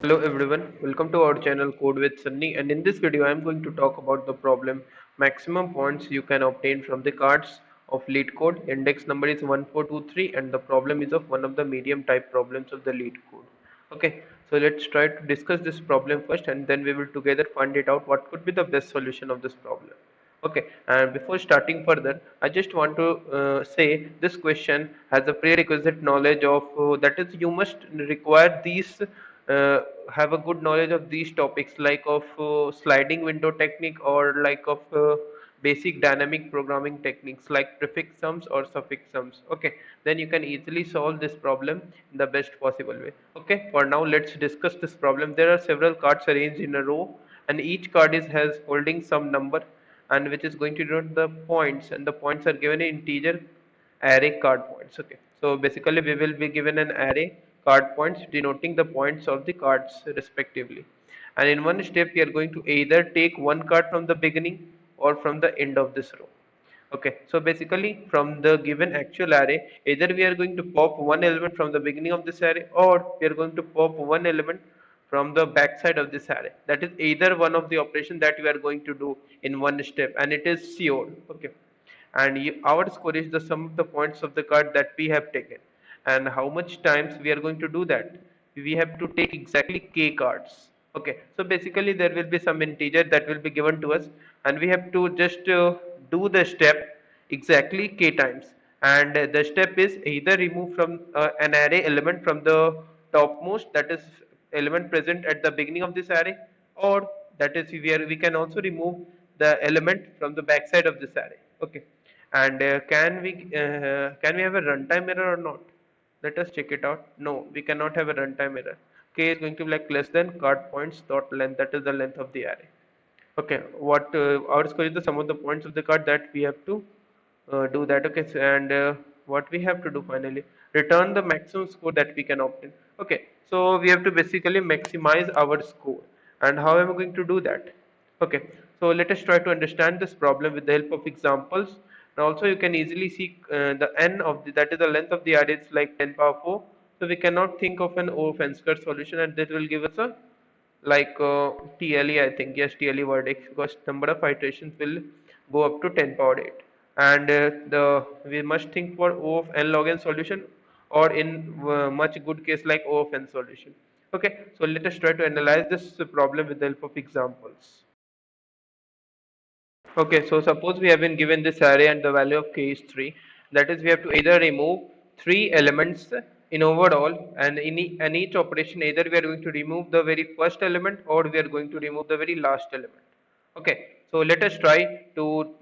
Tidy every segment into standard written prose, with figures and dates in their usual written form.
Hello everyone, welcome to our channel Code with Sunny, and in this video I am going to talk about the problem maximum points you can obtain from the cards of LeetCode. Index number is 1423 and the problem is of one of the medium type problems of the LeetCode. Okay, so let's try to discuss this problem first and then we will together find it out what could be the best solution of this problem. Okay, and before starting further, I just want to say this question has a prerequisite knowledge of that is you must require these have a good knowledge of these topics like of sliding window technique or like of basic dynamic programming techniques like prefix sums or suffix sums. Okay, then you can easily solve this problem in the best possible way. Okay, for now let's discuss this problem. There are several cards arranged in a row and each card is has holding some number and which is going to denote the points, and the points are given in integer array card points. Okay, so basically we will be given an array card points denoting the points of the cards respectively, and in one step we are going to either take one card from the beginning or from the end of this row. Okay, so basically from the given actual array, either we are going to pop one element from the beginning of this array or we are going to pop one element from the backside of this array. That is either one of the operation that we are going to do in one step, and it is sure. Okay, and our score is the sum of the points of the card that we have taken. And how much times we are going to do that? We have to take exactly k cards. Okay, so basically there will be some integer that will be given to us and we have to just do the step exactly k times, and the step is either remove from an array element from the topmost, that is element present at the beginning of this array, or that is we can also remove the element from the backside of this array. Okay, and can we have a runtime error or not? Let us check it out. No, we cannot have a runtime error. K is going to be like less than card points dot length, that is the length of the array. Okay, what our score is the sum of the points of the card that we have to do that. Okay, so, and what we have to do finally, return the maximum score that we can obtain. Okay, so we have to basically maximize our score, and how am I going to do that? Okay, so let us try to understand this problem with the help of examples. And also you can easily see the n of that is the length of the array is like 10 power 4, so we cannot think of an O skirt solution, and that will give us a like TLE, I think, yes, TLE verdict, because number of iterations will go up to 10 power 8, and the we must think for O of n log n solution, or in much good case like O of n solution. Okay, so let us try to analyze this problem with the help of examples. Okay, so suppose we have been given this array and the value of k is 3. That is, we have to either remove 3 elements in overall, and in each operation either we are going to remove the very first element or we are going to remove the very last element. Okay, so let us try to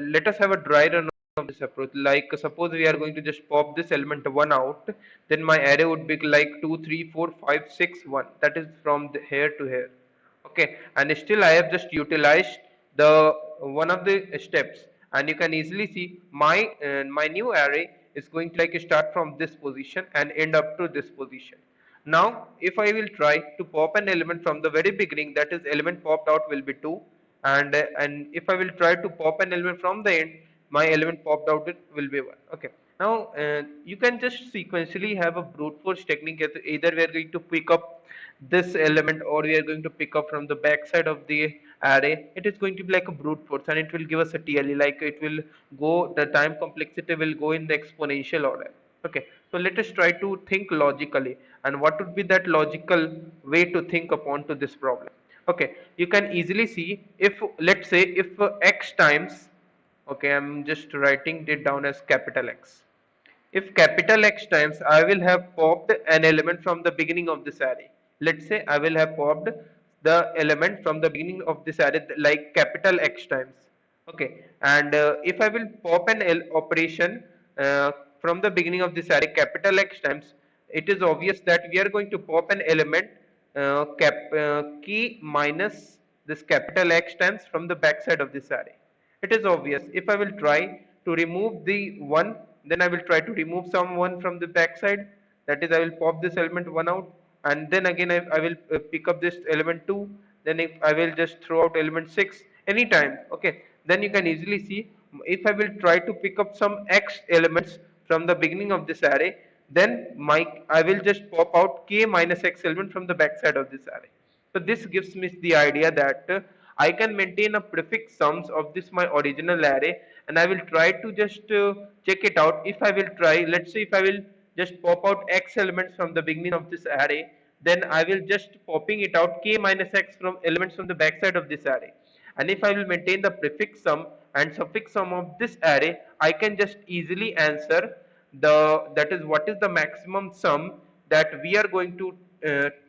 let us have a dry run of this approach. Like suppose we are going to just pop this element 1 out, then my array would be like 2, 3, 4, 5, 6, 1. That is from here to here. Okay, and still I have just utilized the one of the steps, and you can easily see my new array is going to like start from this position and end up to this position. Now if I will try to pop an element from the very beginning, that is element popped out will be 2, and if I will try to pop an element from the end, my element popped out it will be 1. Okay, now you can just sequentially have a brute force technique. Either we are going to pick up this element or we are going to pick up from the back side of the array. It is going to be like a brute force and it will give us a TLE, like it will go, the time complexity will go in the exponential order. Okay, so let us try to think logically, and what would be that logical way to think upon to this problem. Okay, you can easily see, if let's say if x times, okay, I'm just writing it down as capital X. If capital X times I will have popped an element from the beginning of this array. Let's say I will have popped the element from the beginning of this array like capital X times. Okay, and if I will pop an operation from the beginning of this array capital X times, it is obvious that we are going to pop an element key minus this capital X times from the backside of this array. It is obvious. If I will try to remove the 1, then I will try to remove some 1 from the backside. That is, I will pop this element 1 out, and then again I will pick up this element 2. Then if I will just throw out element 6 anytime. Okay, then you can easily see, if I will try to pick up some x elements from the beginning of this array, then I will just pop out k minus x element from the backside of this array. So this gives me the idea that I can maintain a prefix sums of this my original array, and I will try to just check it out. If I will try, let's say if I will just pop out x elements from the beginning of this array, then I will just popping it out k minus x from elements from the backside of this array. And if I will maintain the prefix sum and suffix sum of this array, I can just easily answer that is what is the maximum sum that we are going to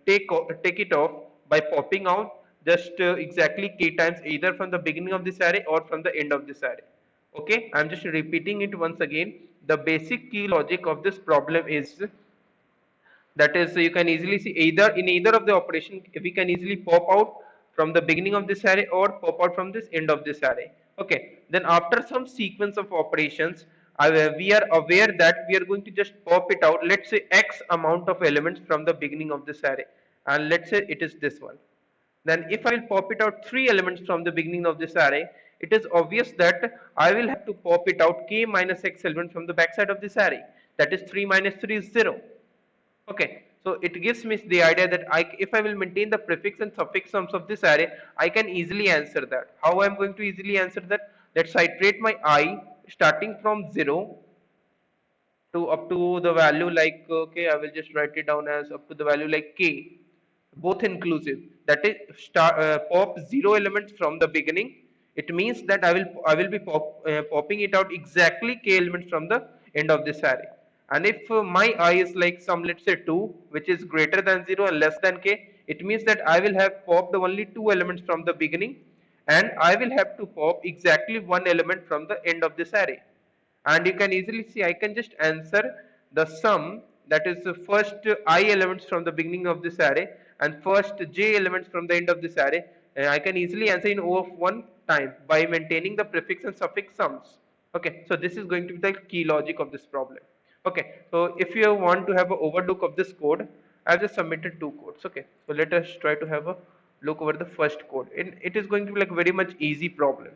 take it off by popping out just exactly k times either from the beginning of this array or from the end of this array. Okay, I'm just repeating it once again. The basic key logic of this problem is that is, you can easily see either in either of the operation we can easily pop out from the beginning of this array or pop out from this end of this array. Okay, then after some sequence of operations, we are aware that we are going to just pop it out, let's say x amount of elements from the beginning of this array, and let's say it is this one. Then if I will pop it out 3 elements from the beginning of this array, it is obvious that I will have to pop it out k minus x element from the backside of this array. That is 3 minus 3 is 0. Okay, so it gives me the idea that if I will maintain the prefix and suffix sums of this array, I can easily answer that. How I am going to easily answer that? Let's iterate my I starting from 0 to up to the value like, okay, I will just write it down as up to the value like k, both inclusive. That is pop 0 elements from the beginning. It means that I will be popping it out exactly k elements from the end of this array. And if my I is like some, let's say 2, which is greater than 0 and less than k, it means that I will have popped only 2 elements from the beginning, and I will have to pop exactly 1 element from the end of this array. And you can easily see I can just answer the sum, that is the first I elements from the beginning of this array and first j elements from the end of this array. I can easily answer in O of one time by maintaining the prefix and suffix sums. Okay, so this is going to be the key logic of this problem. Okay, so if you want to have an overlook of this code, I've just submitted two codes. Okay, so let us try to have a look over the first code. It is going to be like very much easy problem.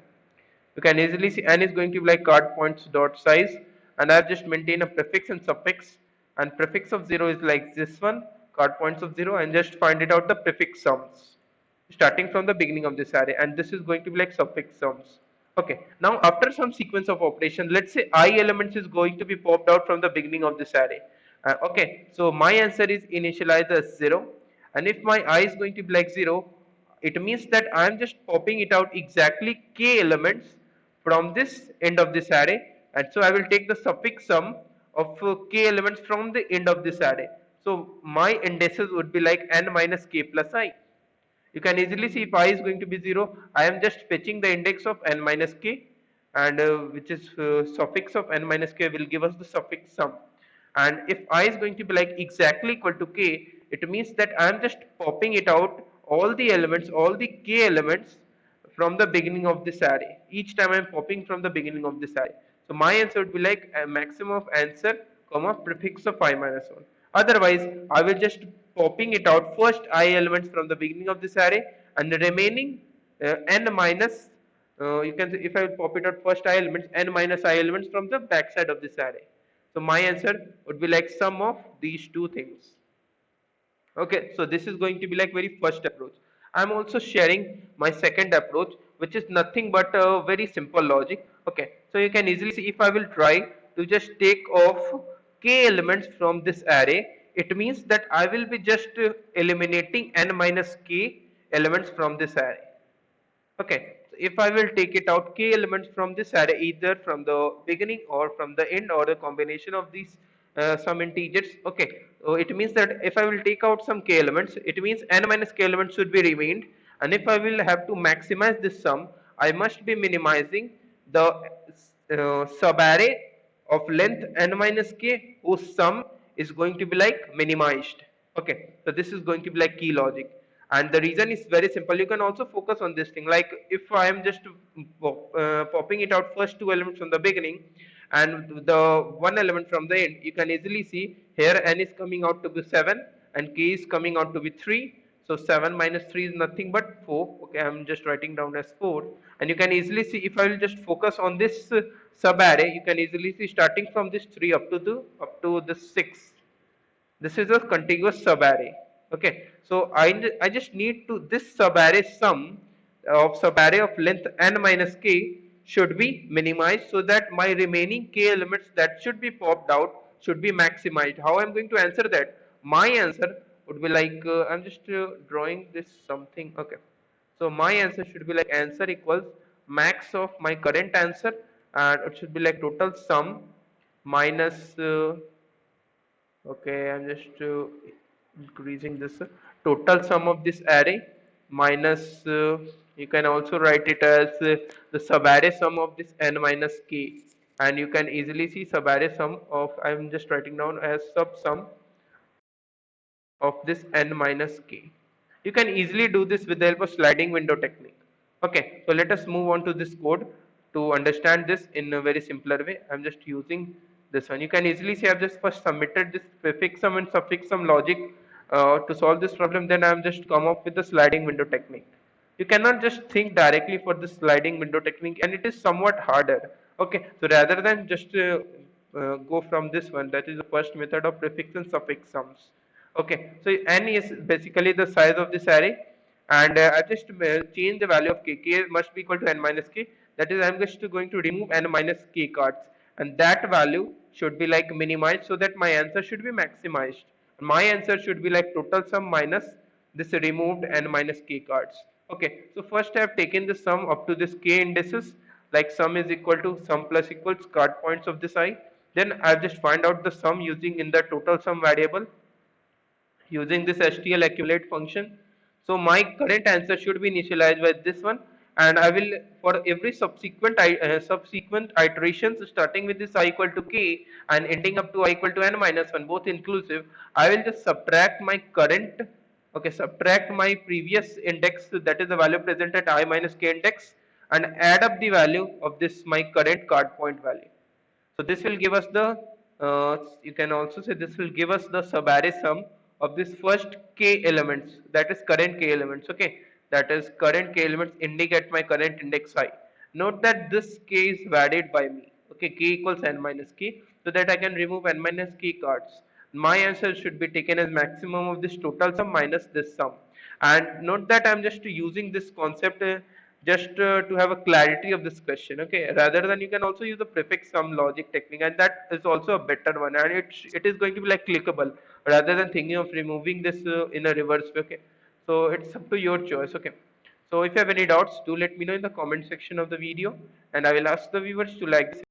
You can easily see n is going to be like card points dot size, and I've just maintained a prefix and suffix, and prefix of 0 is like this one, card points of 0, and just find it out the prefix sums starting from the beginning of this array, and this is going to be like suffix sums. Okay, now after some sequence of operation, let's say I elements is going to be popped out from the beginning of this array. Okay, so my answer is initialized as 0, and if my I is going to be like 0, it means that I am just popping it out exactly k elements from this end of this array, and so I will take the suffix sum of k elements from the end of this array. So my indices would be like n minus k plus I. You can easily see if I is going to be 0, I am just fetching the index of n minus k, and which is suffix of n minus k will give us the suffix sum. And if I is going to be like exactly equal to k, it means that I am just popping it out all the elements, all the k elements from the beginning of this array. Each time I am popping from the beginning of this array. So my answer would be like a maximum of answer, comma, prefix of I minus 1. Otherwise, I will just popping it out first I elements from the beginning of this array, and the remaining n minus, you can say if I will pop it out first I elements, n minus I elements from the backside of this array. So my answer would be like sum of these two things. Okay, so this is going to be like very first approach. I'm also sharing my second approach, which is nothing but a very simple logic. Okay, so you can easily see if I will try to just take off k elements from this array, it means that I will be just eliminating n minus k elements from this array. Okay, so if I will take it out k elements from this array, either from the beginning or from the end or the combination of these some integers. Okay, so it means that if I will take out some k elements, it means n minus k elements should be remained, and if I will have to maximize this sum, I must be minimizing the subarray of length n minus k whose sum is going to be like minimized. Okay, so this is going to be like key logic, and the reason is very simple. You can also focus on this thing, like if I am just popping it out first two elements from the beginning and the one element from the end, you can easily see here n is coming out to be 7 and k is coming out to be 3. So 7 minus 3 is nothing but 4. Okay, I'm just writing down as 4, and you can easily see if I will just focus on this sub array, you can easily see starting from this 3 up to the 6. This is a contiguous subarray. Okay, so I just need to this subarray sum of subarray of length n minus k should be minimized so that my remaining k elements that should be popped out should be maximized. How I'm going to answer that? My answer would be like I'm just drawing this something. Okay, so my answer should be like answer equals max of my current answer, and it should be like total sum minus okay, I'm just increasing this total sum of this array minus you can also write it as the subarray sum of this n minus k, and you can easily see subarray sum of I'm just writing down as sub sum of this n minus k. You can easily do this with the help of sliding window technique. Okay, so let us move on to this code to understand this in a very simpler way. I'm just using this one. You can easily see I've just first submitted this prefix sum and suffix sum logic to solve this problem. Then I'm just come up with the sliding window technique. You cannot just think directly for the sliding window technique, and it is somewhat harder. Okay, so rather than just go from this one, that is the first method of prefix and suffix sums. Okay, so n is basically the size of this array, and I just change the value of k. K must be equal to n minus k. That is, I'm just going to remove n minus k cards, and that value should be like minimized so that my answer should be maximized. My answer should be like total sum minus this removed n minus k cards. Okay, so first I have taken the sum up to this k indices, like sum is equal to sum plus equals card points of this I. Then I've just find out the sum using in the total sum variable using this STL accumulate function. So my current answer should be initialized by this one, and I will for every subsequent iterations starting with this I equal to k and ending up to I equal to n minus 1 both inclusive, I will just subtract my current, okay, subtract my previous index, that is the value present at I minus k index, and add up the value of this my current card point value. So this will give us the, you can also say this will give us the subarray sum of this first k elements, that is current k elements, okay, that is current k elements ending at my current index I. Note that this k is varied by me, okay, k equals n minus k, so that I can remove n minus k cards. My answer should be taken as maximum of this total sum minus this sum. And note that I'm just using this concept just to have a clarity of this question, okay, rather than you can also use the prefix sum logic technique, and that is also a better one, and it is going to be like clickable rather than thinking of removing this in a reverse way. Okay, so it's up to your choice. Okay, so if you have any doubts, do let me know in the comment section of the video, and I will ask the viewers to like this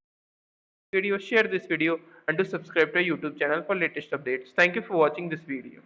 video, share this video, and to subscribe to our YouTube channel for latest updates. Thank you for watching this video.